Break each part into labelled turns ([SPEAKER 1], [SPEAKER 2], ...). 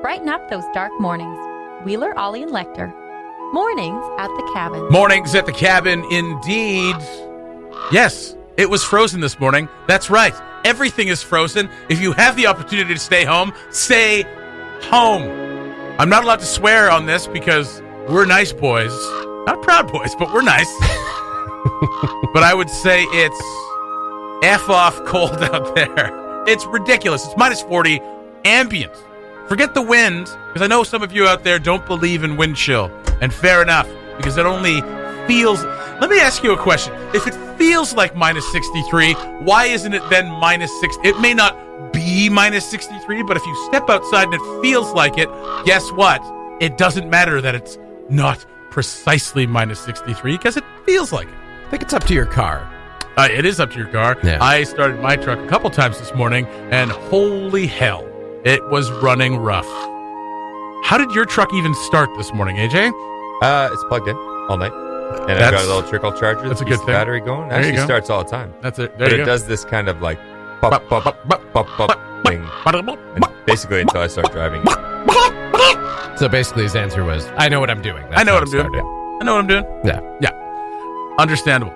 [SPEAKER 1] Brighten up those dark mornings. Wheeler, Ollie, and Lekter. Mornings at the cabin.
[SPEAKER 2] Mornings at the cabin, indeed. Yes, it was frozen this morning. That's right. Everything is frozen. If you have the opportunity to stay home, stay home. I'm not allowed to swear on this because we're nice boys. Not proud boys, but we're nice. But I would say it's F off cold out there. It's ridiculous. It's minus 40 ambient. Forget the wind, because I know some of you out there don't believe in wind chill. And fair enough, because it only feels... Let me ask you a question. If it feels like minus 63, why isn't it then minus 6? It may not be minus 63, but if you step outside and it feels like it, guess what? It doesn't matter that it's not precisely minus 63, because it feels like it.
[SPEAKER 3] I think it's up to your car.
[SPEAKER 2] It is up to your car.
[SPEAKER 3] Yeah.
[SPEAKER 2] I started my truck a couple times this morning, and holy hell, it was running rough. How did your truck even start this morning, AJ?
[SPEAKER 4] It's plugged in all night. And I've got a little trickle charger.
[SPEAKER 2] That's a
[SPEAKER 4] that
[SPEAKER 2] good
[SPEAKER 4] keeps the
[SPEAKER 2] thing.
[SPEAKER 4] battery going. It
[SPEAKER 2] There you
[SPEAKER 4] actually
[SPEAKER 2] go.
[SPEAKER 4] starts all the time.
[SPEAKER 2] That's it.
[SPEAKER 4] But it does this kind of like pop, pop, pop, pop, pop thing. And basically until I start driving.
[SPEAKER 3] So basically his answer was, I know what I'm doing. That's
[SPEAKER 2] I know
[SPEAKER 3] how
[SPEAKER 2] what I'm
[SPEAKER 3] it
[SPEAKER 2] doing.
[SPEAKER 3] started.
[SPEAKER 2] I know what I'm doing.
[SPEAKER 3] Yeah.
[SPEAKER 2] Understandable.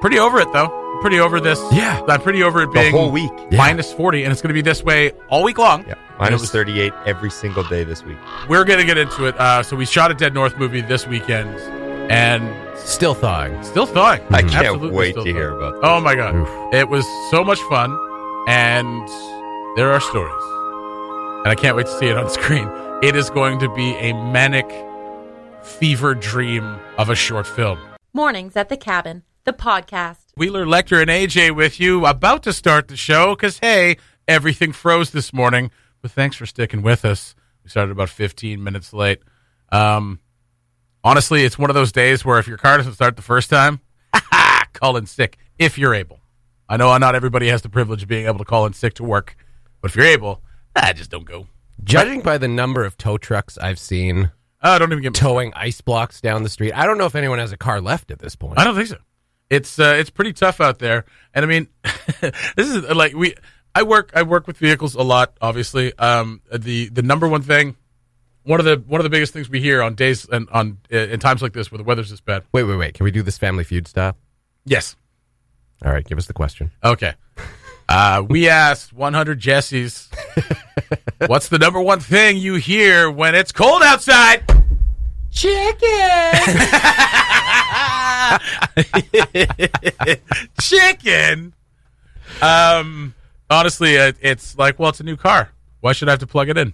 [SPEAKER 2] Pretty over it, though. Pretty over this.
[SPEAKER 3] Yeah.
[SPEAKER 2] I'm pretty over it
[SPEAKER 4] The
[SPEAKER 2] being
[SPEAKER 4] whole week.
[SPEAKER 2] minus 40, and it's going to be this way all week long.
[SPEAKER 4] Yeah.
[SPEAKER 2] And it
[SPEAKER 4] Minus
[SPEAKER 2] was-
[SPEAKER 4] 38 every single day this week.
[SPEAKER 2] We're going to get into it. So we shot a Dead North movie this weekend, and
[SPEAKER 3] Still thawing.
[SPEAKER 2] still thawing.
[SPEAKER 4] I can't
[SPEAKER 2] Absolutely
[SPEAKER 4] wait
[SPEAKER 2] still
[SPEAKER 4] to hear
[SPEAKER 2] thawing.
[SPEAKER 4] about this.
[SPEAKER 2] Oh, my God.
[SPEAKER 3] Oof.
[SPEAKER 2] It was so much fun, and there are stories. And I can't wait to see it on screen. It is going to be a manic fever dream of a short film.
[SPEAKER 1] Mornings at the cabin, the podcast.
[SPEAKER 2] Wheeler, Lekter, and AJ with you, about to start the show because, hey, everything froze this morning. But thanks for sticking with us. We started about 15 minutes late. Honestly, it's one of those days where if your car doesn't start the first time, call in sick if you're able. I know not everybody has the privilege of being able to call in sick to work, but if you're able, just don't go.
[SPEAKER 3] Judging by the number of tow trucks I've seen
[SPEAKER 2] Don't even get me
[SPEAKER 3] towing ice blocks down the street, I don't know if anyone has a car left at this point.
[SPEAKER 2] I don't think so. It's pretty tough out there, and I mean, this is like I work with vehicles a lot. Obviously, the number one thing, one of the biggest things we hear on days and on in times like this where the weather's this bad.
[SPEAKER 3] Wait. Can we do this Family Feud style?
[SPEAKER 2] Yes.
[SPEAKER 3] All right, give us the question.
[SPEAKER 2] Okay. We asked 100 Jessies, what's the number one thing you hear when it's cold outside? Chicken. Chicken. Honestly, it's like, well, it's a new car. Why should I have to plug it in?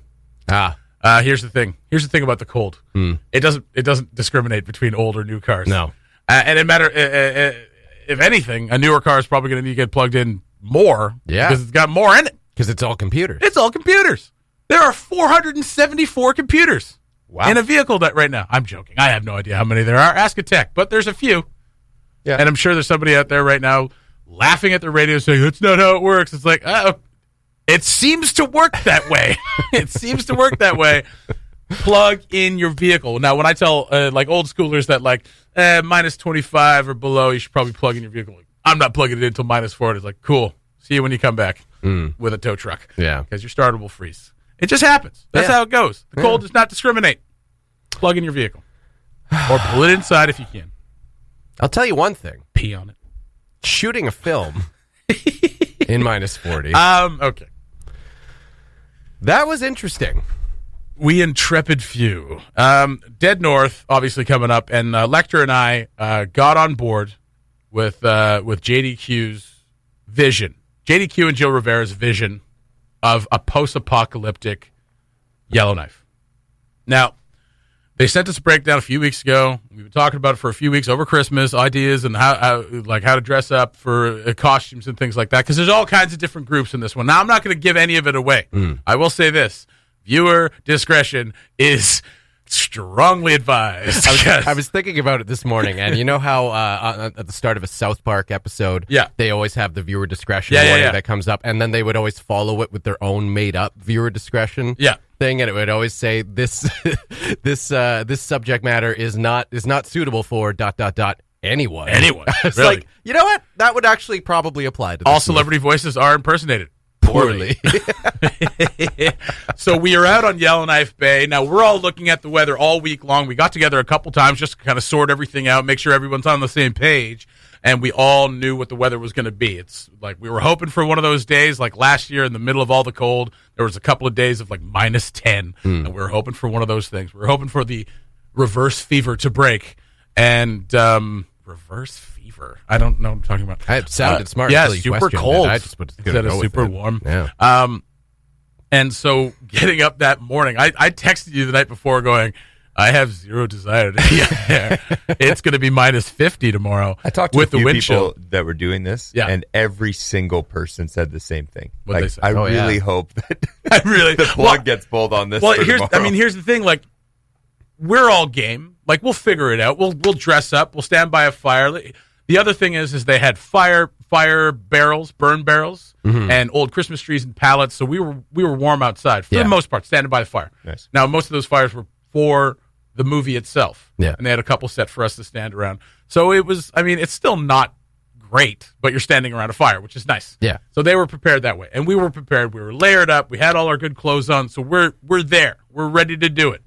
[SPEAKER 2] Here's the thing. Here's the thing about the cold. It doesn't discriminate between old or new cars.
[SPEAKER 3] No.
[SPEAKER 2] And it matter if anything, a newer car is probably going to need to get plugged in more.
[SPEAKER 3] Yeah.
[SPEAKER 2] Because it's got more in it.
[SPEAKER 3] Because it's all computers.
[SPEAKER 2] It's all computers. There are 474 computers
[SPEAKER 4] Wow.
[SPEAKER 2] in a vehicle that right now. I'm joking. I have no idea how many there are. Ask a tech, but there's a few.
[SPEAKER 4] Yeah.
[SPEAKER 2] And I'm sure there's somebody out there right now laughing at the radio saying, that's not how it works. It's like, it seems to work that way. It seems to work that way. Plug in your vehicle. Now, when I tell like old schoolers that like minus 25 or below, you should probably plug in your vehicle. Like, I'm not plugging it in until minus 40. It's like, cool. See you when you come back with a tow truck.
[SPEAKER 3] Yeah.
[SPEAKER 2] Because your starter will freeze. It just happens. That's
[SPEAKER 3] Yeah.
[SPEAKER 2] how it goes. The cold does not discriminate. Plug in your vehicle. Or pull it inside if you can.
[SPEAKER 3] I'll tell you one thing.
[SPEAKER 2] Pee on it.
[SPEAKER 3] Shooting a film in minus 40.
[SPEAKER 2] Okay.
[SPEAKER 3] That was interesting.
[SPEAKER 2] We intrepid few. Dead North, obviously coming up, and Lekter and I got on board with JDQ's vision. JDQ and Joe Rivera's vision of a post-apocalyptic Yellowknife. Now, they sent us a breakdown a few weeks ago. We've been talking about it for a few weeks over Christmas, ideas and how to dress up for costumes and things like that, because there's all kinds of different groups in this one. Now, I'm not going to give any of it away. I will say this. Viewer discretion is strongly advised.
[SPEAKER 3] I was thinking about it this morning, and you know how at the start of a South Park episode, they always have the viewer discretion warning that comes up, and then they would always follow it with their own made-up viewer discretion thing, and it would always say this this subject matter is not suitable for ... anyone.
[SPEAKER 2] Anyone.
[SPEAKER 3] It's
[SPEAKER 2] Really.
[SPEAKER 3] like, you know what? That would actually probably apply to this
[SPEAKER 2] All
[SPEAKER 3] movie.
[SPEAKER 2] celebrity voices are impersonated.
[SPEAKER 3] poorly.
[SPEAKER 2] So we are out on Yellowknife Bay. Now, we're all looking at the weather all week long. We got together a couple times just to kind of sort everything out, make sure everyone's on the same page, and we all knew what the weather was going to be. It's like we were hoping for one of those days like last year in the middle of all the cold. There was a couple of days of like -10, and we were hoping for one of those things. We were hoping for the reverse fever to break, and reverse fever. I don't know what I'm talking about.
[SPEAKER 3] It sounded smart.
[SPEAKER 2] Yeah,
[SPEAKER 3] until you
[SPEAKER 2] super
[SPEAKER 3] questioned
[SPEAKER 2] cold.
[SPEAKER 3] it. I just put
[SPEAKER 2] Instead of super warm.
[SPEAKER 3] Yeah.
[SPEAKER 2] And so getting up that morning, I texted you the night before going, I have zero desire to be there. It's going to be -50 tomorrow.
[SPEAKER 4] I talked to
[SPEAKER 2] with
[SPEAKER 4] a few
[SPEAKER 2] the wind
[SPEAKER 4] people
[SPEAKER 2] chill.
[SPEAKER 4] that were doing this, and every single person said the same thing.
[SPEAKER 2] What'd they say?
[SPEAKER 4] I really hope that the plug
[SPEAKER 2] well,
[SPEAKER 4] gets pulled on this.
[SPEAKER 2] Well,
[SPEAKER 4] for tomorrow.
[SPEAKER 2] here's the thing. Like, we're all game. Like, we'll figure it out. We'll dress up. We'll stand by a fire. The other thing is they had fire barrels, burn barrels, and old Christmas trees and pallets. So we were warm outside for the most part, standing by the fire.
[SPEAKER 4] Nice.
[SPEAKER 2] Now, most of those fires were for the movie itself.
[SPEAKER 3] Yeah.
[SPEAKER 2] And they had a couple set for us to stand around. So it was, I mean, it's still not great, but you're standing around a fire, which is nice.
[SPEAKER 3] Yeah.
[SPEAKER 2] So they were prepared that way. And we were prepared. We were layered up. We had all our good clothes on. So we're there. We're ready to do it.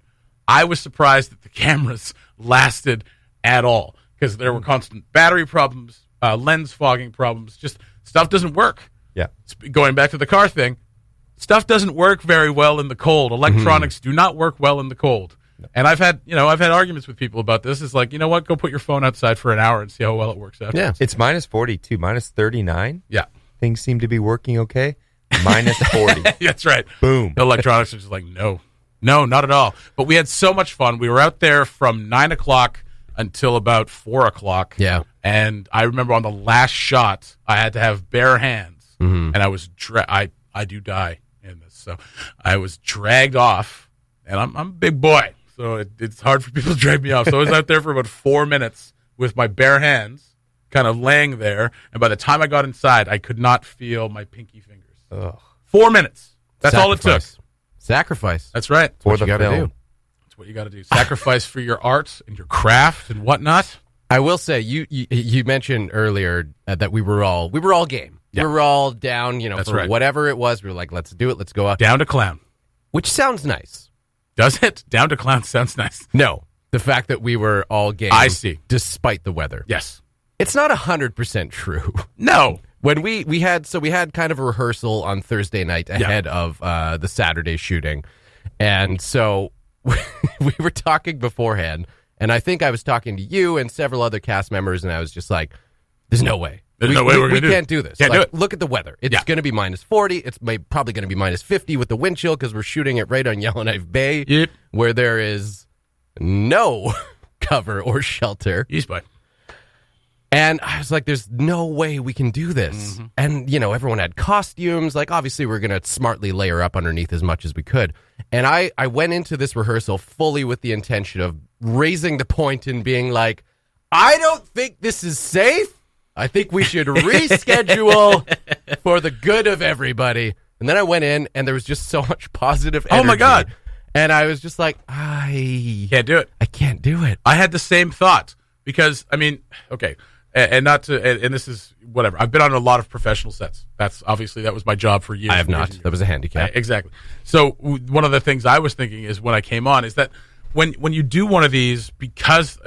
[SPEAKER 2] I was surprised that the cameras lasted at all because there were constant battery problems, lens fogging problems. Just stuff doesn't work.
[SPEAKER 4] Yeah.
[SPEAKER 2] Going back to the car thing, stuff doesn't work very well in the cold. Electronics do not work well in the cold. And I've had arguments with people about this. It's like, you know what? Go put your phone outside for an hour and see how well it works out.
[SPEAKER 3] Yeah.
[SPEAKER 4] It's -42, -39.
[SPEAKER 2] Yeah.
[SPEAKER 4] Things seem to be working okay. -40.
[SPEAKER 2] That's right.
[SPEAKER 4] Boom.
[SPEAKER 2] The electronics are just like, no, not at all. But we had so much fun. We were out there from 9 o'clock until about 4 o'clock.
[SPEAKER 3] Yeah.
[SPEAKER 2] And I remember on the last shot, I had to have bare hands. And I was, I do die in this. So I was dragged off, and I'm a big boy. So it's hard for people to drag me off. So I was out there for about 4 minutes with my bare hands kind of laying there. And by the time I got inside, I could not feel my pinky fingers.
[SPEAKER 4] Ugh.
[SPEAKER 2] 4 minutes. That's all it took.
[SPEAKER 3] Sacrifice.
[SPEAKER 2] That's right.
[SPEAKER 3] That's what you got to do.
[SPEAKER 2] That's what you got to do. Sacrifice for your art and your craft and whatnot.
[SPEAKER 3] I will say, you mentioned earlier that we were all game.
[SPEAKER 2] Yeah.
[SPEAKER 3] We were all down,
[SPEAKER 2] That's
[SPEAKER 3] for
[SPEAKER 2] right.
[SPEAKER 3] whatever it was. We were like, let's do it. Let's go out.
[SPEAKER 2] Down to clown.
[SPEAKER 3] Which sounds nice.
[SPEAKER 2] Does it? Down to clown sounds nice.
[SPEAKER 3] No. The fact that we were all game.
[SPEAKER 2] I see.
[SPEAKER 3] Despite the weather.
[SPEAKER 2] Yes.
[SPEAKER 3] It's not 100% true.
[SPEAKER 2] No.
[SPEAKER 3] When we had kind of a rehearsal on Thursday night ahead of the Saturday shooting. And so we were talking beforehand. And I think I was talking to you and several other cast members. And I was just like, there's no way.
[SPEAKER 2] There's no way we're going to do it.
[SPEAKER 3] We can't do this.
[SPEAKER 2] Can't do it.
[SPEAKER 3] Look at the weather. It's going to be -40. It's probably going to be -50 with the wind chill because we're shooting it right on Yellowknife Bay, where there is no cover or shelter.
[SPEAKER 2] East Bay.
[SPEAKER 3] And I was like, there's no way we can do this. And, everyone had costumes. Like, obviously, we're going to smartly layer up underneath as much as we could. And I went into this rehearsal fully with the intention of raising the point and being like, I don't think this is safe. I think we should reschedule for the good of everybody. And then I went in, and there was just so much positive energy.
[SPEAKER 2] Oh, my God.
[SPEAKER 3] And I was just like, I
[SPEAKER 2] can't do it.
[SPEAKER 3] I can't do it.
[SPEAKER 2] I had the same thought because, I mean, okay, and not to, and this is whatever. I've been on a lot of professional sets. That was my job for years.
[SPEAKER 3] I have not. That was a handicap.
[SPEAKER 2] Exactly. So one of the things I was thinking is when I came on is that when you do one of these, because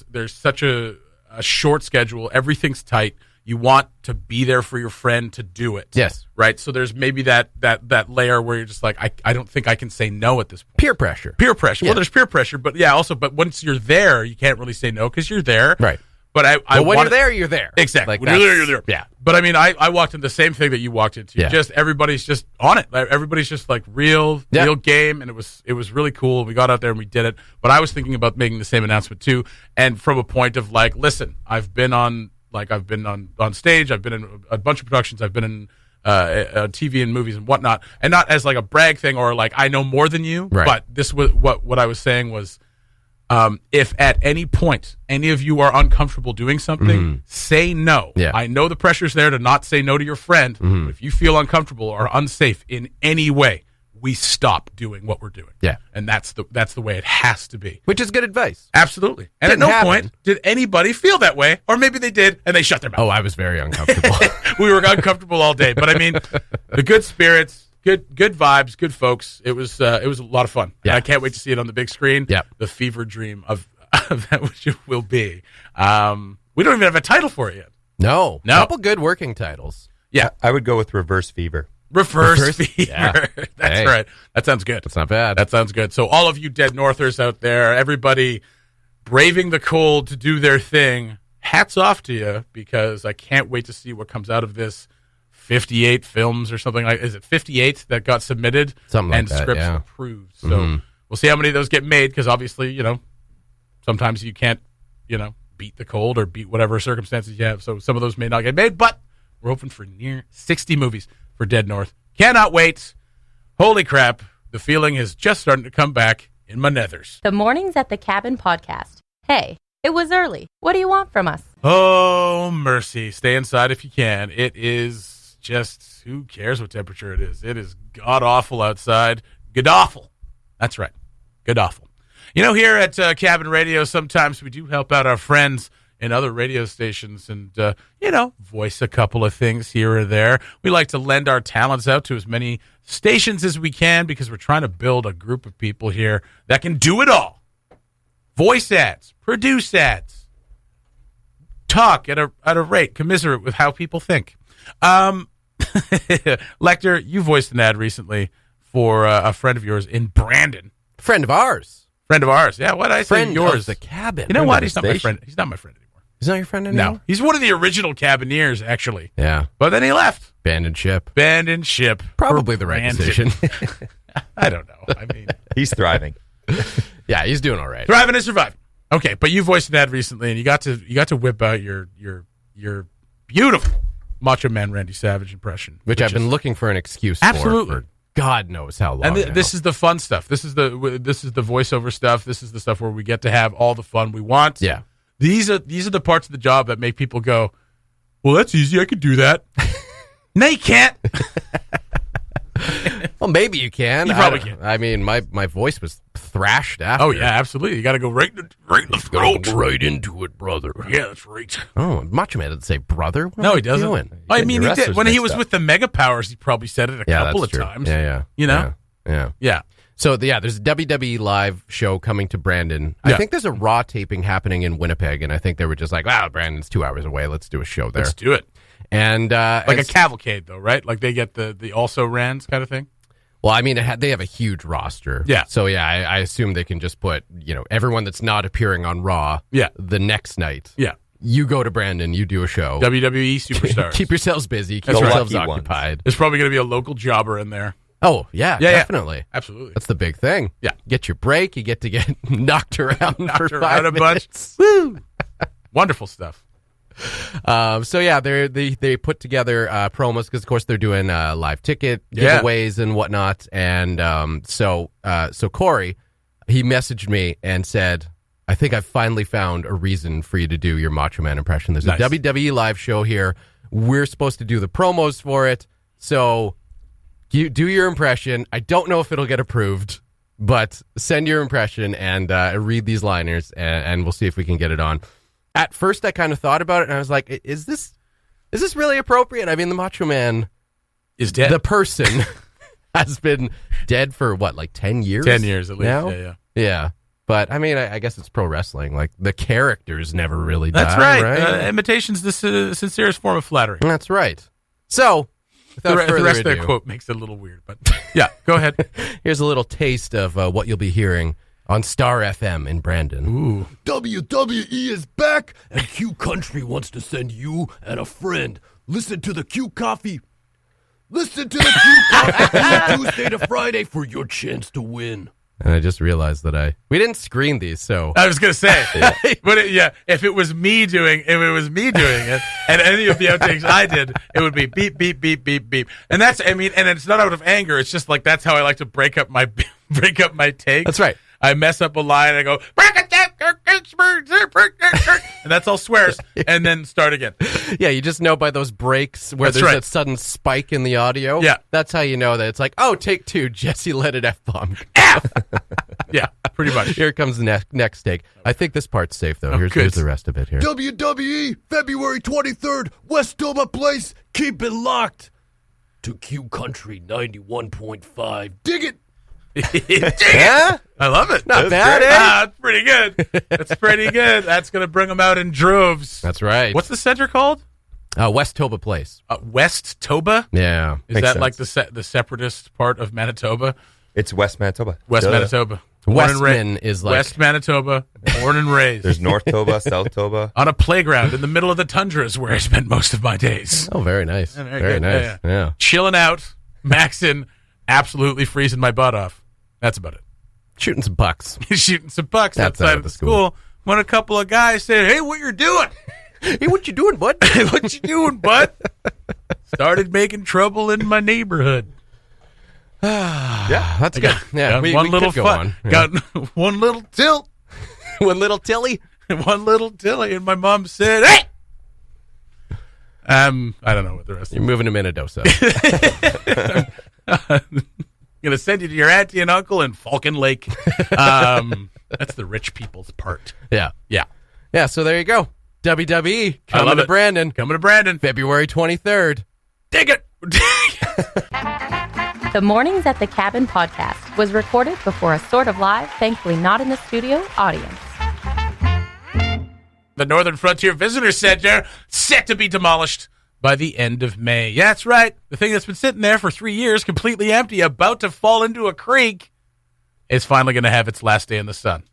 [SPEAKER 2] there's such a short schedule, everything's tight. You want to be there for your friend to do it.
[SPEAKER 3] Yes.
[SPEAKER 2] Right? So there's maybe that layer where you're just like, I don't think I can say no at this point.
[SPEAKER 3] Peer pressure.
[SPEAKER 2] Peer pressure.
[SPEAKER 3] Yeah.
[SPEAKER 2] Well, there's peer pressure, but but once you're there, you can't really say no because you're there.
[SPEAKER 3] Right.
[SPEAKER 2] But
[SPEAKER 3] when you're there, you're there.
[SPEAKER 2] Exactly.
[SPEAKER 3] Like
[SPEAKER 2] when you're there, you're there.
[SPEAKER 3] Yeah.
[SPEAKER 2] But I mean, I walked into the same thing that you walked into.
[SPEAKER 3] Yeah.
[SPEAKER 2] Just everybody's just on it. Like, everybody's just like real game, and it was really cool. We got out there and we did it. But I was thinking about making the same announcement too, and from a point of like, listen, I've been on stage, I've been in a bunch of productions, I've been in TV and movies and whatnot, and not as like a brag thing or like I know more than you.
[SPEAKER 3] Right.
[SPEAKER 2] But this was what I was saying was. If at any point any of you are uncomfortable doing something, say no.
[SPEAKER 3] Yeah.
[SPEAKER 2] I know the pressure's there to not say no to your friend, but if you feel uncomfortable or unsafe in any way, we stop doing what we're doing.
[SPEAKER 3] Yeah.
[SPEAKER 2] And that's the way it has to be.
[SPEAKER 3] Which is good advice.
[SPEAKER 2] Absolutely. And
[SPEAKER 3] Didn't
[SPEAKER 2] at no
[SPEAKER 3] happen.
[SPEAKER 2] point did anybody feel that way, or maybe they did, and they shut their mouth.
[SPEAKER 3] Oh, I was very uncomfortable.
[SPEAKER 2] We were uncomfortable all day. But I mean, the good spirits, good vibes, good folks. It was a lot of fun.
[SPEAKER 3] Yeah.
[SPEAKER 2] And I can't wait to see it on the big screen.
[SPEAKER 3] Yeah.
[SPEAKER 2] The fever dream of that which it will be. We don't even have a title for it yet.
[SPEAKER 3] No.
[SPEAKER 2] No.
[SPEAKER 3] Couple good working titles.
[SPEAKER 2] Yeah.
[SPEAKER 4] I would go with Reverse Fever.
[SPEAKER 2] Reverse fever.
[SPEAKER 3] Yeah.
[SPEAKER 2] That's
[SPEAKER 3] Hey.
[SPEAKER 2] right. That sounds good.
[SPEAKER 3] That's not bad.
[SPEAKER 2] That sounds good. So all of you Dead Northers out there, everybody braving the cold to do their thing, hats off to you, because I can't wait to see what comes out of this. 58 films or something like, is it 58 that got submitted?
[SPEAKER 3] Something like
[SPEAKER 2] and
[SPEAKER 3] that,
[SPEAKER 2] scripts
[SPEAKER 3] yeah.
[SPEAKER 2] approved. So we'll see how many of those get made, because obviously, sometimes you can't, beat the cold or beat whatever circumstances you have. So some of those may not get made, but we're hoping for near 60 movies for Dead North. Cannot wait. Holy crap. The feeling is just starting to come back in my nethers.
[SPEAKER 1] The Mornings at the Cabin podcast. Hey, it was early. What do you want from us?
[SPEAKER 2] Oh, mercy. Stay inside if you can. It is just, who cares what temperature it is? It is god-awful outside. God-awful. That's right. God-awful. Here at Cabin Radio, sometimes we do help out our friends in other radio stations and, voice a couple of things here or there. We like to lend our talents out to as many stations as we can, because we're trying to build a group of people here that can do it all. Voice ads, produce ads, talk at a rate commiserate with how people think. Lekter, you voiced an ad recently for a friend of yours in Brandon.
[SPEAKER 3] Friend of ours.
[SPEAKER 2] Friend of ours. Yeah, what did I say?
[SPEAKER 3] Friend
[SPEAKER 2] Yours.
[SPEAKER 3] of the cabin.
[SPEAKER 2] You know
[SPEAKER 3] Friend
[SPEAKER 2] what?
[SPEAKER 3] of the
[SPEAKER 2] He's not my
[SPEAKER 3] station.
[SPEAKER 2] friend. He's not my friend anymore.
[SPEAKER 3] He's not your friend anymore?
[SPEAKER 2] No. He's one of the original cabineers, actually.
[SPEAKER 3] Yeah.
[SPEAKER 2] But then he left.
[SPEAKER 3] Abandoned ship.
[SPEAKER 2] Abandoned ship.
[SPEAKER 3] Probably the right
[SPEAKER 2] Brandon.
[SPEAKER 3] decision.
[SPEAKER 2] I don't know. I mean,
[SPEAKER 4] He's thriving.
[SPEAKER 3] Yeah, he's doing all right.
[SPEAKER 2] thriving and surviving. Okay, but you voiced an ad recently, and you got to whip out your beautiful Macho Man Randy Savage impression,
[SPEAKER 3] Which I've been looking for an excuse
[SPEAKER 2] Absolutely.
[SPEAKER 3] for God knows how long.
[SPEAKER 2] And
[SPEAKER 3] now.
[SPEAKER 2] this is the fun stuff. This is the voiceover stuff. This is the stuff where we get to have all the fun we want.
[SPEAKER 3] Yeah.
[SPEAKER 2] These are the parts of the job that make people go, well, that's easy. I could do that. No, you can't.
[SPEAKER 3] Well, maybe you can.
[SPEAKER 2] You probably can.
[SPEAKER 3] I mean, my voice was thrashed after.
[SPEAKER 2] Oh, yeah, absolutely. You got to go right in the throat.
[SPEAKER 3] Go right into it, brother.
[SPEAKER 2] Yeah, that's right.
[SPEAKER 3] Oh, Macho Man didn't say brother. What
[SPEAKER 2] No,
[SPEAKER 3] am
[SPEAKER 2] he
[SPEAKER 3] I
[SPEAKER 2] doesn't.
[SPEAKER 3] doing?
[SPEAKER 2] I mean,
[SPEAKER 4] Your
[SPEAKER 2] he did.
[SPEAKER 4] wrestlers
[SPEAKER 2] When he
[SPEAKER 4] mixed
[SPEAKER 2] was
[SPEAKER 4] up.
[SPEAKER 2] with the Mega Powers, he probably said it a couple of
[SPEAKER 3] that's true.
[SPEAKER 2] times.
[SPEAKER 3] Yeah.
[SPEAKER 2] Yeah.
[SPEAKER 3] Yeah. So, there's a WWE live show coming to Brandon. I
[SPEAKER 2] Yeah.
[SPEAKER 3] think there's a Raw taping happening in Winnipeg, and I think they were just like, wow, Brandon's 2 hours away. Let's do a show there.
[SPEAKER 2] Let's do it.
[SPEAKER 3] And
[SPEAKER 2] Like a cavalcade, though, right? Like they get the also rans kind of thing.
[SPEAKER 3] Well, I mean, they have a huge roster.
[SPEAKER 2] Yeah.
[SPEAKER 3] So, I assume they can just put, everyone that's not appearing on Raw
[SPEAKER 2] Yeah.
[SPEAKER 3] the next night.
[SPEAKER 2] Yeah.
[SPEAKER 3] You go to Brandon, you do a show.
[SPEAKER 2] WWE superstars.
[SPEAKER 3] Keep yourselves busy. Keep
[SPEAKER 2] That's right.
[SPEAKER 3] yourselves
[SPEAKER 4] Lucky ones.
[SPEAKER 3] occupied.
[SPEAKER 2] There's probably going to be a local jobber in there.
[SPEAKER 3] Oh, yeah,
[SPEAKER 2] Yeah,
[SPEAKER 3] definitely.
[SPEAKER 2] Absolutely.
[SPEAKER 3] That's the big thing.
[SPEAKER 2] Yeah.
[SPEAKER 3] Get your break. You get to get knocked around for
[SPEAKER 2] Knocked
[SPEAKER 3] 5
[SPEAKER 2] around a bunch.
[SPEAKER 3] minutes.
[SPEAKER 2] Woo! Wonderful stuff.
[SPEAKER 3] They put together promos because, of course, they're doing live ticket
[SPEAKER 2] Yeah.
[SPEAKER 3] giveaways and whatnot. And so Corey, he messaged me and said, I think I've finally found a reason for you to do your Macho Man impression. There's
[SPEAKER 2] Nice.
[SPEAKER 3] a WWE live show here. We're supposed to do the promos for it. So you do your impression. I don't know if it'll get approved, but send your impression and read these liners, and we'll see if we can get it on. At first, I kind of thought about it, and I was like, is this really appropriate? I mean, the Macho Man,
[SPEAKER 2] Is dead.
[SPEAKER 3] the person, has been dead for, 10 years?
[SPEAKER 2] 10 years at least.
[SPEAKER 3] now?
[SPEAKER 2] Yeah.
[SPEAKER 3] Yeah. But, I mean, I guess it's pro wrestling. Like, the characters never really
[SPEAKER 2] That's
[SPEAKER 3] die,
[SPEAKER 2] right. Imitation's the sincerest form of flattery.
[SPEAKER 3] That's right. So, without
[SPEAKER 2] The
[SPEAKER 3] further
[SPEAKER 2] rest of
[SPEAKER 3] ado,
[SPEAKER 2] that quote makes it a little weird, but yeah, go ahead.
[SPEAKER 3] here's a little taste of what you'll be hearing on Star FM in Brandon.
[SPEAKER 2] Ooh.
[SPEAKER 5] WWE is back, and Q Country wants to send you and a friend. Listen to the Q Coffee. Listen to the Q Coffee Tuesday to Friday for your chance to win.
[SPEAKER 3] And I just realized that we didn't screen these, so
[SPEAKER 2] I was gonna say, but if it was me doing it, and any of the outtakes I did, it would be beep beep beep beep beep, and and it's not out of anger. It's just like that's how I like to break up my takes.
[SPEAKER 3] That's right.
[SPEAKER 2] I mess up a line and I go break it down, and that's all swears, and then start again.
[SPEAKER 3] Yeah, you just know by those breaks where there's that sudden spike in the audio.
[SPEAKER 2] Yeah.
[SPEAKER 3] That's how you know that it's like, oh, take two, Jesse let it F-bomb.
[SPEAKER 2] Yeah, pretty much.
[SPEAKER 3] Here comes the next take. I think this part's safe, though. Here's the rest of it here.
[SPEAKER 5] WWE, February 23rd, Westover Place. Keep it locked to Q Country 91.5. Dig it.
[SPEAKER 3] Yeah?
[SPEAKER 2] I love it.
[SPEAKER 3] Not bad,
[SPEAKER 2] That's pretty good. That's pretty good. That's going to bring them out in droves.
[SPEAKER 3] That's right.
[SPEAKER 2] What's the center called?
[SPEAKER 3] Westover Place.
[SPEAKER 2] West Toba?
[SPEAKER 3] Yeah.
[SPEAKER 2] Is that like the separatist part of Manitoba?
[SPEAKER 4] It's West Manitoba.
[SPEAKER 2] Manitoba.
[SPEAKER 3] Westman is like...
[SPEAKER 2] West Manitoba, born and raised.
[SPEAKER 4] There's North Toba, South Toba.
[SPEAKER 2] On a playground in the middle of the tundra is where I spent most of my days.
[SPEAKER 3] Oh, very nice.
[SPEAKER 2] Yeah,
[SPEAKER 3] very nice. Yeah.
[SPEAKER 2] Chilling out, maxing, absolutely freezing my butt off. That's about it.
[SPEAKER 3] Shooting some bucks.
[SPEAKER 2] Shooting some bucks outside of the school. When a couple of guys said, "Hey, what you doing?"
[SPEAKER 3] Hey, what you doing, bud?
[SPEAKER 2] What you doing, bud? Started making trouble in my neighborhood.
[SPEAKER 3] Yeah, that's good. Yeah, we
[SPEAKER 2] little
[SPEAKER 3] could go
[SPEAKER 2] fun.
[SPEAKER 3] on.
[SPEAKER 2] Got one little tilt.
[SPEAKER 3] One little Tilly.
[SPEAKER 2] One little Tilly, and my mom said, "Hey." I don't know what the rest.
[SPEAKER 3] You're moving to Minnedosa.
[SPEAKER 2] I'm gonna send you to your auntie and uncle in Falcon Lake. That's the rich people's part.
[SPEAKER 3] Yeah.
[SPEAKER 2] Yeah.
[SPEAKER 3] So there you go. WWE coming to Brandon.
[SPEAKER 2] Coming to Brandon.
[SPEAKER 3] February 23rd.
[SPEAKER 2] Dig it.
[SPEAKER 1] The Mornings at the Cabin podcast was recorded before a sort of live, thankfully not in the studio, audience.
[SPEAKER 2] The Northern Frontier Visitor Center set to be demolished by the end of May. Yeah, that's right. The thing that's been sitting there for 3 years, completely empty, about to fall into a creek, is finally going to have its last day in the sun.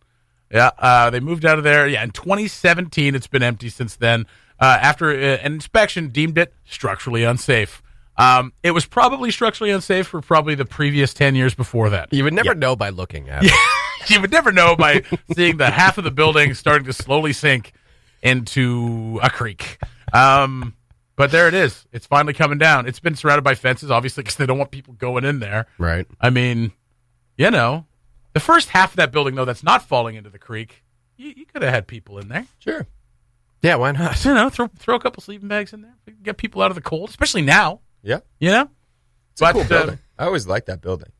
[SPEAKER 2] Yeah, they moved out of there. Yeah, in 2017, it's been empty since then. After an inspection, deemed it structurally unsafe. It was probably structurally unsafe for probably the previous 10 years before that.
[SPEAKER 3] You would never know by looking at it.
[SPEAKER 2] You would never know by seeing the half of the building starting to slowly sink into a creek. But there it is. It's finally coming down. It's been surrounded by fences, obviously, because they don't want people going in there.
[SPEAKER 3] Right.
[SPEAKER 2] I mean, the first half of that building, though, that's not falling into the creek, you could have had people in there.
[SPEAKER 3] Sure. Yeah, why not?
[SPEAKER 2] Throw a couple sleeping bags in there. Get people out of the cold, especially now.
[SPEAKER 4] Yeah.
[SPEAKER 2] It's
[SPEAKER 4] a cool building. I always liked that building.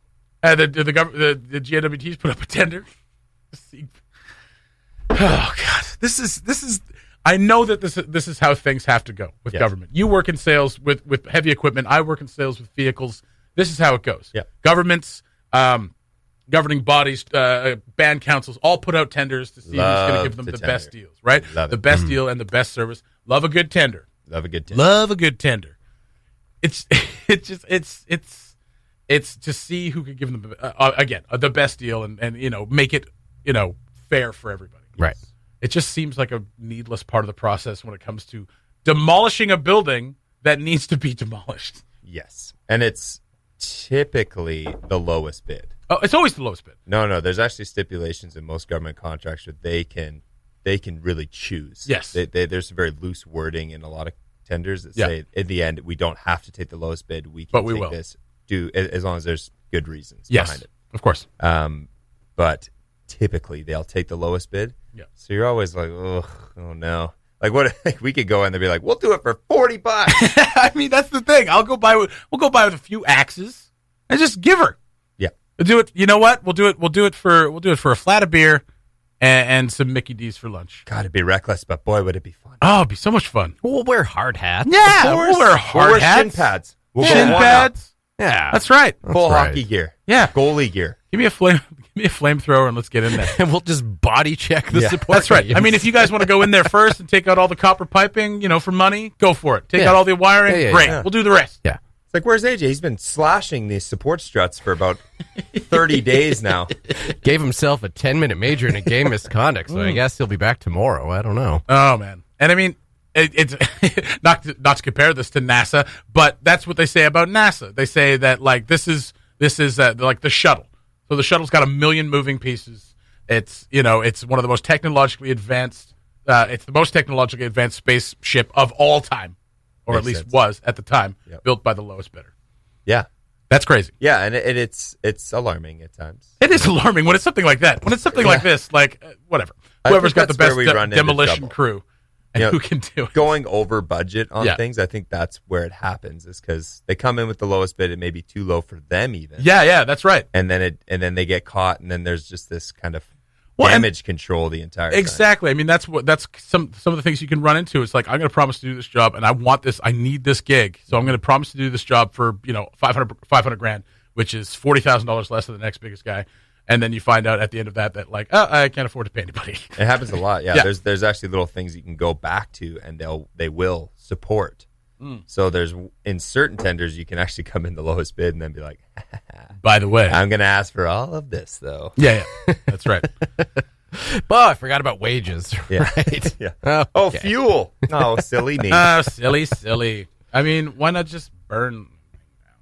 [SPEAKER 2] The GWT's put up a tender. Oh God, this is. I know that this is how things have to go with government. You work in sales with heavy equipment. I work in sales with vehicles. This is how it goes.
[SPEAKER 4] Yeah.
[SPEAKER 2] Governments, governing bodies, band councils all put out tenders to see who's going to give them the best deals. Right. The best deal and the best service. Love a good tender.
[SPEAKER 4] Love a good tender.
[SPEAKER 2] Love a good tender. It's to see who could give them the best deal and make it fair for everybody.
[SPEAKER 3] Right.
[SPEAKER 2] It just seems like a needless part of the process when it comes to demolishing a building that needs to be demolished.
[SPEAKER 4] Yes, and it's typically the lowest bid.
[SPEAKER 2] Oh, it's always the lowest bid.
[SPEAKER 4] No. There's actually stipulations in most government contracts where they can really choose.
[SPEAKER 2] Yes.
[SPEAKER 4] There's very loose wording in a lot of tenders that say in the end we don't have to take the lowest bid. We can take this as long as there's good reasons behind it.
[SPEAKER 2] Of course.
[SPEAKER 4] But typically they'll take the lowest bid.
[SPEAKER 2] Yeah.
[SPEAKER 4] So you're always like, oh no. Like what? Like we could go in and be like, we'll do it for $40.
[SPEAKER 2] I mean, that's the thing. We'll go buy with a few axes and just give her.
[SPEAKER 4] Yeah.
[SPEAKER 2] We'll do it. You know what? We'll do it for a flat of beer and some Mickey D's for lunch.
[SPEAKER 4] God, it'd be reckless, but boy, would it be fun.
[SPEAKER 2] Oh, it'd be so much fun.
[SPEAKER 3] We'll wear hard hats.
[SPEAKER 2] Yeah, we'll wear hard hats.
[SPEAKER 4] Shin pads. We'll
[SPEAKER 2] shin pads.
[SPEAKER 3] Yeah,
[SPEAKER 2] that's right.
[SPEAKER 4] Full hockey gear.
[SPEAKER 2] Yeah,
[SPEAKER 4] goalie gear.
[SPEAKER 2] Give me a flamethrower and let's get in there.
[SPEAKER 3] And we'll just body check the support.
[SPEAKER 2] That's right.
[SPEAKER 3] Teams.
[SPEAKER 2] I mean, if you guys want to go in there first and take out all the copper piping, for money, go for it. Take out all the wiring. Great. Yeah. We'll do the rest.
[SPEAKER 3] Yeah.
[SPEAKER 4] It's like, where's AJ? He's been slashing these support struts for about 30 days now.
[SPEAKER 3] Gave himself a 10-minute major in a game misconduct, so I guess he'll be back tomorrow. I don't know.
[SPEAKER 2] Oh, man. And I mean, it's not to compare this to NASA, but that's what they say about NASA. They say that this is like the shuttle. So the shuttle's got 1 million moving pieces. It's one of the most technologically advanced. It's the most technologically advanced spaceship of all time, or
[SPEAKER 4] Makes
[SPEAKER 2] at least
[SPEAKER 4] sense.
[SPEAKER 2] Was at the time, built by the lowest bidder.
[SPEAKER 4] Yeah,
[SPEAKER 2] that's crazy.
[SPEAKER 4] Yeah, and it's alarming at times.
[SPEAKER 2] It is alarming when it's something like that. When it's something like this, whatever. whoever's got the best demolition crew and who can do it.
[SPEAKER 4] Going over budget on things, I think that's where it happens, is because they come in with the lowest bid. It may be too low for them even.
[SPEAKER 2] Yeah, that's right.
[SPEAKER 4] And then they get caught, and then there's just this kind of damage control the entire time.
[SPEAKER 2] Exactly. I mean, that's some of the things you can run into. It's like, I'm going to promise to do this job, and I need this gig, so I'm going to promise to do this job for $500,000, which is $40,000 less than the next biggest guy. And then you find out at the end of that like, I can't afford to pay anybody.
[SPEAKER 4] It happens a lot. Yeah. There's actually little things you can go back to, and they will support. So there's, in certain tenders, you can actually come in the lowest bid and then be like,
[SPEAKER 2] by the way,
[SPEAKER 4] I'm going to ask for all of this, though.
[SPEAKER 2] Yeah, that's right.
[SPEAKER 3] But I forgot about wages.
[SPEAKER 4] Yeah.
[SPEAKER 3] Right?
[SPEAKER 4] Yeah. Oh, fuel. Oh, silly me.
[SPEAKER 2] Silly. I mean, why not just burn?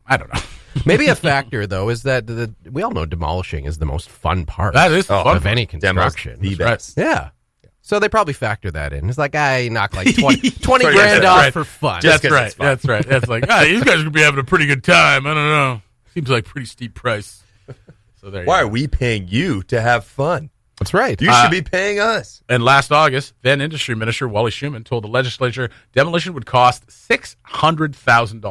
[SPEAKER 2] I don't know.
[SPEAKER 3] Maybe a factor, though, is that we all know demolishing is the most fun part.
[SPEAKER 2] That is fun
[SPEAKER 3] of any construction.
[SPEAKER 4] The best.
[SPEAKER 3] Right. Yeah. So they probably factor that in. It's like, I knock like 20 grand off for fun.
[SPEAKER 2] That's right. That's right. That's like, these guys are going to be having a pretty good time. I don't know. Seems like a pretty steep price. So there.
[SPEAKER 4] Why are we paying you to have fun?
[SPEAKER 3] That's right.
[SPEAKER 4] You should be paying us.
[SPEAKER 2] And last August, then Industry Minister Wally Schuman told the legislature demolition would cost $600,000. So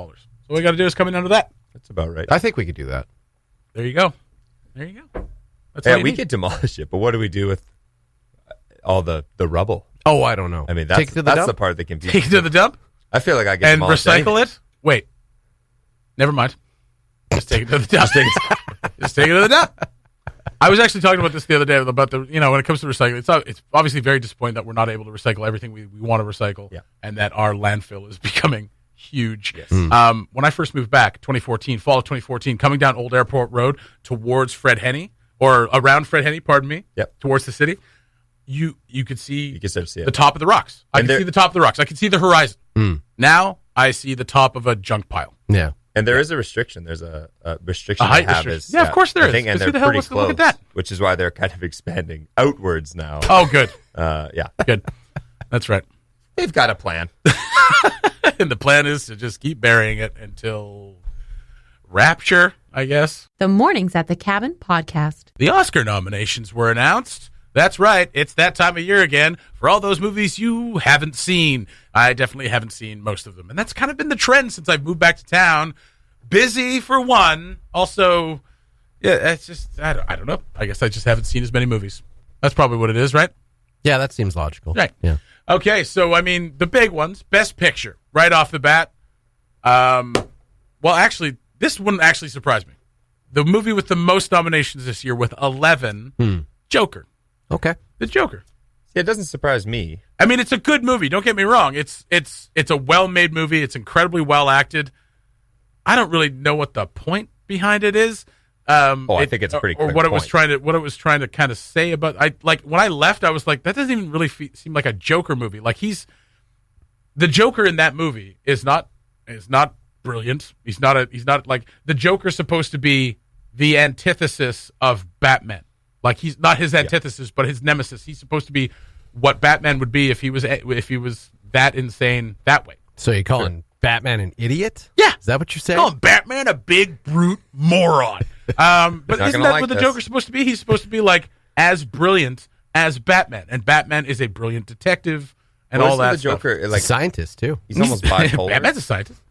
[SPEAKER 2] all we got to do is come in under that.
[SPEAKER 4] That's about right.
[SPEAKER 3] I think we could do that.
[SPEAKER 2] There you go. That's
[SPEAKER 4] we could demolish it, but what do we do with all the rubble?
[SPEAKER 3] Oh, I don't know.
[SPEAKER 4] I mean, that's the part that can be.
[SPEAKER 2] Take it to the dump?
[SPEAKER 4] I feel like I get
[SPEAKER 2] and recycle it? Wait. Never mind. Just take it to the dump. Just take it to the dump. I was actually talking about this the other day about when it comes to recycling, it's obviously very disappointing that we're not able to recycle everything we want to recycle, and that our landfill is becoming huge.
[SPEAKER 4] Yes.
[SPEAKER 2] When I first moved back, fall of 2014, coming down Old Airport Road towards Fred Henne, or around Fred Henne, pardon me, towards the city, you could see the top of the rocks. I could see the top of the rocks. I could see the horizon. Now I see the top of a junk pile.
[SPEAKER 3] Yeah.
[SPEAKER 4] And there is a restriction. There's a restriction.
[SPEAKER 2] A height restriction. Of course there is.
[SPEAKER 4] And they're pretty close, look at that. Which is why they're kind of expanding outwards now.
[SPEAKER 2] Oh, good.
[SPEAKER 4] Yeah.
[SPEAKER 2] Good. That's right.
[SPEAKER 4] They've got a plan.
[SPEAKER 2] And the plan is to just keep burying it until rapture, I guess.
[SPEAKER 1] The Mornings at the Cabin podcast.
[SPEAKER 2] The Oscar nominations were announced. That's right. It's that time of year again for all those movies you haven't seen. I definitely haven't seen most of them. And that's kind of been the trend since I've moved back to town. Busy for one. Also, it's just, I don't know. I guess I just haven't seen as many movies. That's probably what it is, right?
[SPEAKER 3] Yeah, that seems logical.
[SPEAKER 2] Right.
[SPEAKER 3] Yeah.
[SPEAKER 2] Okay, so, I mean, the big ones. Best Picture, right off the bat. Well, actually, this wouldn't actually surprise me. The movie with the most nominations this year with 11, Joker.
[SPEAKER 3] Okay.
[SPEAKER 2] The Joker.
[SPEAKER 4] See, it doesn't surprise me.
[SPEAKER 2] I mean, it's a good movie. Don't get me wrong. It's a well-made movie. It's incredibly well acted. I don't really know what the point behind it is.
[SPEAKER 4] I think it's a pretty.
[SPEAKER 2] Or what it was trying to kind of say about. When I left, I was like, that doesn't even really seem like a Joker movie. Like the Joker in that movie is not brilliant. He's not like the Joker's supposed to be the antithesis of Batman. Like he's not his antithesis, but his nemesis. He's supposed to be what Batman would be if he was that insane that way.
[SPEAKER 3] So you're calling Batman an idiot?
[SPEAKER 2] Yeah.
[SPEAKER 3] Is that what you're saying?
[SPEAKER 2] Calling Batman a big brute moron. But isn't that what the Joker's supposed to be? He's supposed to be like as brilliant as Batman, and Batman is a brilliant detective and all that.
[SPEAKER 4] The Joker,
[SPEAKER 3] stuff. Like a scientist too.
[SPEAKER 4] He's almost bipolar.
[SPEAKER 2] Batman's a scientist.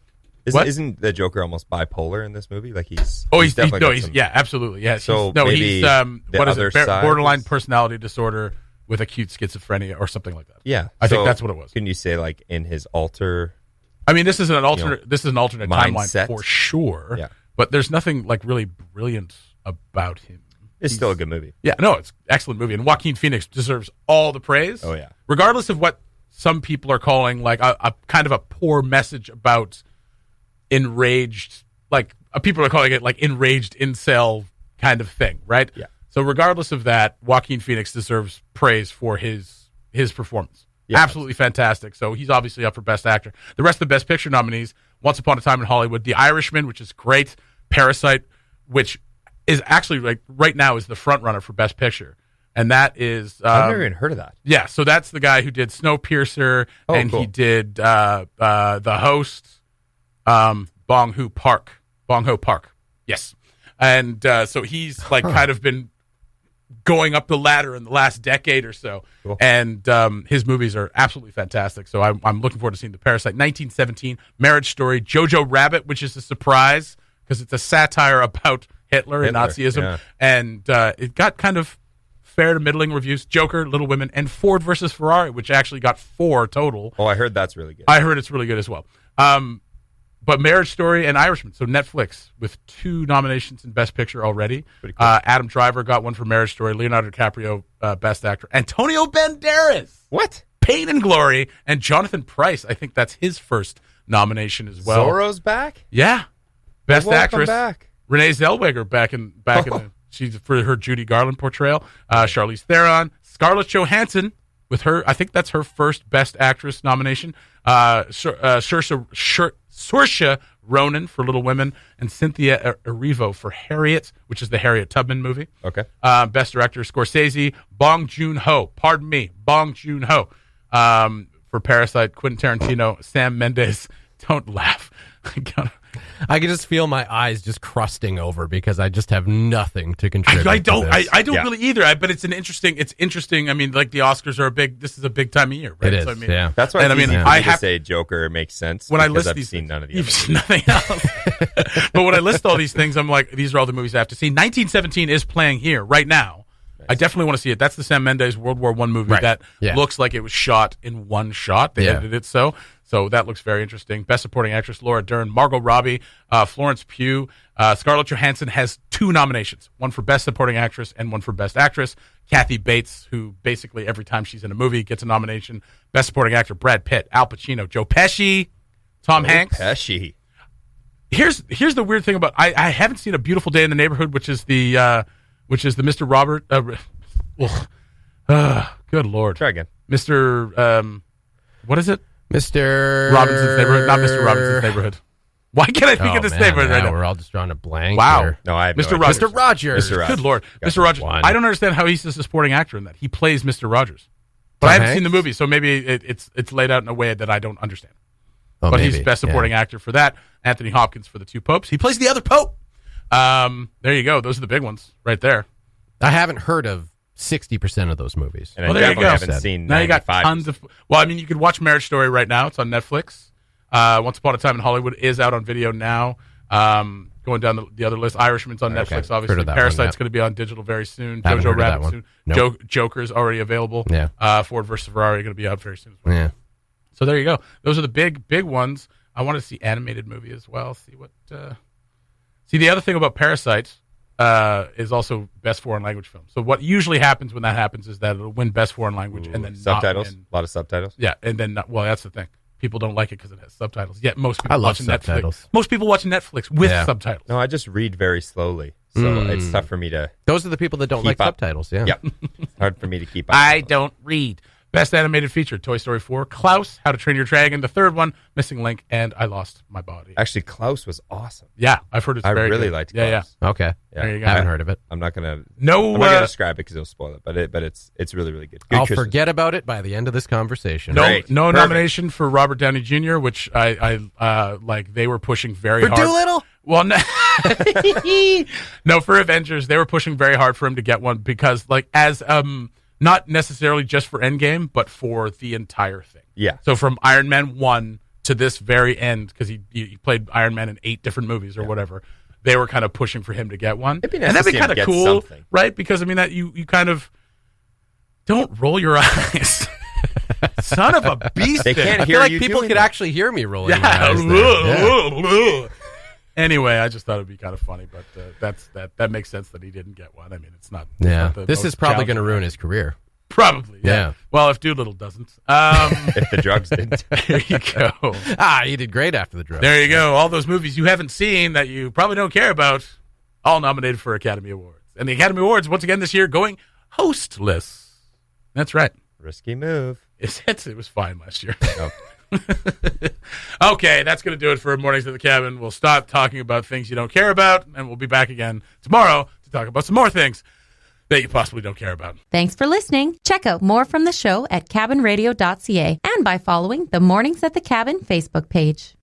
[SPEAKER 4] Isn't the Joker almost bipolar in this movie? Like he's
[SPEAKER 2] definitely absolutely. Yeah.
[SPEAKER 4] So
[SPEAKER 2] he's what is it? Borderline personality disorder with acute schizophrenia or something like that.
[SPEAKER 4] Yeah.
[SPEAKER 2] I think that's what it was.
[SPEAKER 4] Can you say like in his alter?
[SPEAKER 2] I mean, this is an alternate timeline for sure.
[SPEAKER 4] Yeah.
[SPEAKER 2] But there's nothing like really brilliant about him.
[SPEAKER 4] It's still a good movie.
[SPEAKER 2] Yeah, no, it's an excellent movie, and Joaquin Phoenix deserves all the praise.
[SPEAKER 4] Oh yeah.
[SPEAKER 2] Regardless of what some people are calling like a kind of a poor message about enraged, like people are calling it like enraged incel kind of thing, right?
[SPEAKER 4] Yeah.
[SPEAKER 2] So regardless of that, Joaquin Phoenix deserves praise for his performance. Yeah, absolutely fantastic. So he's obviously up for Best Actor. The rest of the Best Picture nominees: Once Upon a Time in Hollywood, The Irishman, which is great, Parasite, which is actually like right now is the front runner for Best Picture, and that is
[SPEAKER 4] I've never even heard of that.
[SPEAKER 2] Yeah, so that's the guy who did Snowpiercer, and cool. He did The Host. Bong Ho Park. Yes. And so he's like kind of been going up the ladder in the last decade or so. Cool. And his movies are absolutely fantastic. So I'm looking forward to seeing The Parasite. 1917, Marriage Story, Jojo Rabbit, which is a surprise because it's a satire about Hitler and Nazism. Yeah. And it got kind of fair to middling reviews. Joker, Little Women, and Ford versus Ferrari, which actually got 4 total.
[SPEAKER 4] Oh, I heard that's really good.
[SPEAKER 2] I heard it's really good as well. But Marriage Story and Irishman, so Netflix with 2 nominations in Best Picture already. Cool. Adam Driver got one for Marriage Story. Leonardo DiCaprio, Best Actor. Antonio Banderas.
[SPEAKER 4] What?
[SPEAKER 2] Pain and Glory. And Jonathan Pryce, I think that's his first nomination as well.
[SPEAKER 4] Zorro's back?
[SPEAKER 2] Yeah. Best Actress.
[SPEAKER 4] Back.
[SPEAKER 2] Renee Zellweger back in she's for her Judy Garland portrayal. Charlize Theron. Scarlett Johansson with her, I think that's her first Best Actress nomination. Saoirse Ronan for Little Women, and Cynthia Erivo for Harriet, which is the Harriet Tubman movie.
[SPEAKER 4] Okay.
[SPEAKER 2] Best Director, Scorsese. Bong Joon-ho for Parasite. Quentin Tarantino. Sam Mendes. Don't laugh.
[SPEAKER 3] I can just feel my eyes just crusting over because I just have nothing to contribute.
[SPEAKER 2] I don't really either. But it's interesting. I mean, like the Oscars are this is a big time of year, right?
[SPEAKER 3] It is.
[SPEAKER 2] So, I mean,
[SPEAKER 3] yeah.
[SPEAKER 4] That's why. I have to say Joker makes sense
[SPEAKER 2] when I list
[SPEAKER 4] I've
[SPEAKER 2] these.
[SPEAKER 4] Seen none of the
[SPEAKER 2] you've seen nothing else. But when I list all these things, I'm like, these are all the movies I have to see. 1917 is playing here right now. Nice. I definitely want to see it. That's the Sam Mendes World War I movie that looks like it was shot in one shot. They edited it so that looks very interesting. Best Supporting Actress, Laura Dern, Margot Robbie, Florence Pugh. Scarlett Johansson has 2 nominations, one for Best Supporting Actress and one for Best Actress. Kathy Bates, who basically every time she's in a movie gets a nomination. Best Supporting Actor, Brad Pitt, Al Pacino, Joe Pesci, Tom Hanks.
[SPEAKER 4] Pesci.
[SPEAKER 2] Here's the weird thing about I haven't seen A Beautiful Day in the Neighborhood, which is the Mr. Robert. Good Lord.
[SPEAKER 4] Try again.
[SPEAKER 2] Mr. What is it?
[SPEAKER 3] Mr.
[SPEAKER 2] Robinson's Neighborhood, not Mr. Robinson's Neighborhood. Why can't I think of this neighborhood right now?
[SPEAKER 3] We're all just drawing a blank.
[SPEAKER 2] Wow.
[SPEAKER 3] Here.
[SPEAKER 4] No, I have
[SPEAKER 2] Mr.
[SPEAKER 4] no
[SPEAKER 2] Rogers.
[SPEAKER 3] Mr. Rogers.
[SPEAKER 4] Mr. Rogers.
[SPEAKER 2] Good Lord. Mr. Rogers.
[SPEAKER 3] One.
[SPEAKER 2] I don't understand how he's a supporting actor in that. He plays Mr. Rogers. But I haven't seen the movie, so maybe it's laid out in a way that I don't understand. But he's Best Supporting Actor for that. Anthony Hopkins for The Two Popes. He plays the other Pope. There you go. Those are the big ones right there.
[SPEAKER 3] I haven't heard of 60% of those movies.
[SPEAKER 4] And I definitely haven't seen 95%.
[SPEAKER 2] Now you got tons of... Well, I mean, you could watch Marriage Story right now. It's on Netflix. Once Upon a Time in Hollywood is out on video now. Going down the other list, Irishman's on Netflix, obviously. Parasite's going to be on digital very soon. Jojo Rabbit soon. Nope. Joker's already available.
[SPEAKER 3] Yeah.
[SPEAKER 2] Ford versus Ferrari going to be out very soon as well.
[SPEAKER 3] Yeah.
[SPEAKER 2] So there you go. Those are the big ones. I want to see animated movie as well. See what... See, the other thing about Parasite is also Best Foreign Language Film. So what usually happens when that happens is that it'll win Best Foreign Language and then
[SPEAKER 4] subtitles.
[SPEAKER 2] Not win.
[SPEAKER 4] A lot of subtitles.
[SPEAKER 2] Yeah, and then well, that's the thing. People don't like it because it has subtitles. Yet most people watching
[SPEAKER 3] subtitles.
[SPEAKER 2] Netflix. Most people watching Netflix with subtitles.
[SPEAKER 4] No, I just read very slowly, so it's tough for me to.
[SPEAKER 3] Those are the people that don't like subtitles. Yeah.
[SPEAKER 4] Yep. It's hard for me to keep up.
[SPEAKER 2] I don't read. Best Animated Feature, Toy Story 4, Klaus, How to Train Your Dragon, the third one, Missing Link, and I Lost My Body.
[SPEAKER 4] Actually, Klaus was awesome.
[SPEAKER 2] Yeah, I've heard it's very good.
[SPEAKER 4] I really liked Klaus.
[SPEAKER 2] Yeah.
[SPEAKER 3] Okay.
[SPEAKER 2] There you go.
[SPEAKER 3] I haven't heard of it.
[SPEAKER 4] I'm not gonna. I'm
[SPEAKER 2] No,
[SPEAKER 4] not gonna describe it because it'll spoil it. But it's really really good.
[SPEAKER 3] I'll forget about it by the end of this conversation.
[SPEAKER 2] No nomination for Robert Downey Jr., which I like. They were pushing very hard.
[SPEAKER 3] For Doolittle?
[SPEAKER 2] Well, no, for Avengers, they were pushing very hard for him to get one because, like, as not necessarily just for Endgame, but for the entire thing.
[SPEAKER 4] Yeah.
[SPEAKER 2] So from Iron Man 1 to this very end, because he played Iron Man in 8 different movies or whatever, they were kind of pushing for him to get one.
[SPEAKER 4] It'd be nice
[SPEAKER 2] and that'd be kind of cool,
[SPEAKER 4] something.
[SPEAKER 2] right? Because, I mean, that you kind of don't roll your eyes. Son of a beast.
[SPEAKER 4] They can't
[SPEAKER 3] I feel like people could actually hear me rolling my eyes there.
[SPEAKER 2] Anyway, I just thought it'd be kind of funny, but that makes sense that he didn't get one. I mean, it's not.
[SPEAKER 3] Yeah,
[SPEAKER 2] it's not
[SPEAKER 3] this is probably going to ruin his career.
[SPEAKER 2] Probably, yeah. Well, if Doolittle doesn't,
[SPEAKER 4] if the drugs didn't,
[SPEAKER 2] there you go.
[SPEAKER 3] He did great after the drugs.
[SPEAKER 2] There you go. All those movies you haven't seen that you probably don't care about, all nominated for Academy Awards, and the Academy Awards once again this year going hostless. That's right.
[SPEAKER 4] Risky move.
[SPEAKER 2] It was fine last year.
[SPEAKER 4] Oh.
[SPEAKER 2] Okay, that's going to do it for Mornings at the Cabin. We'll stop talking about things you don't care about, and we'll be back again tomorrow to talk about some more things that you possibly don't care about.
[SPEAKER 1] Thanks for listening. Check out more from the show at cabinradio.ca and by following the Mornings at the Cabin Facebook page.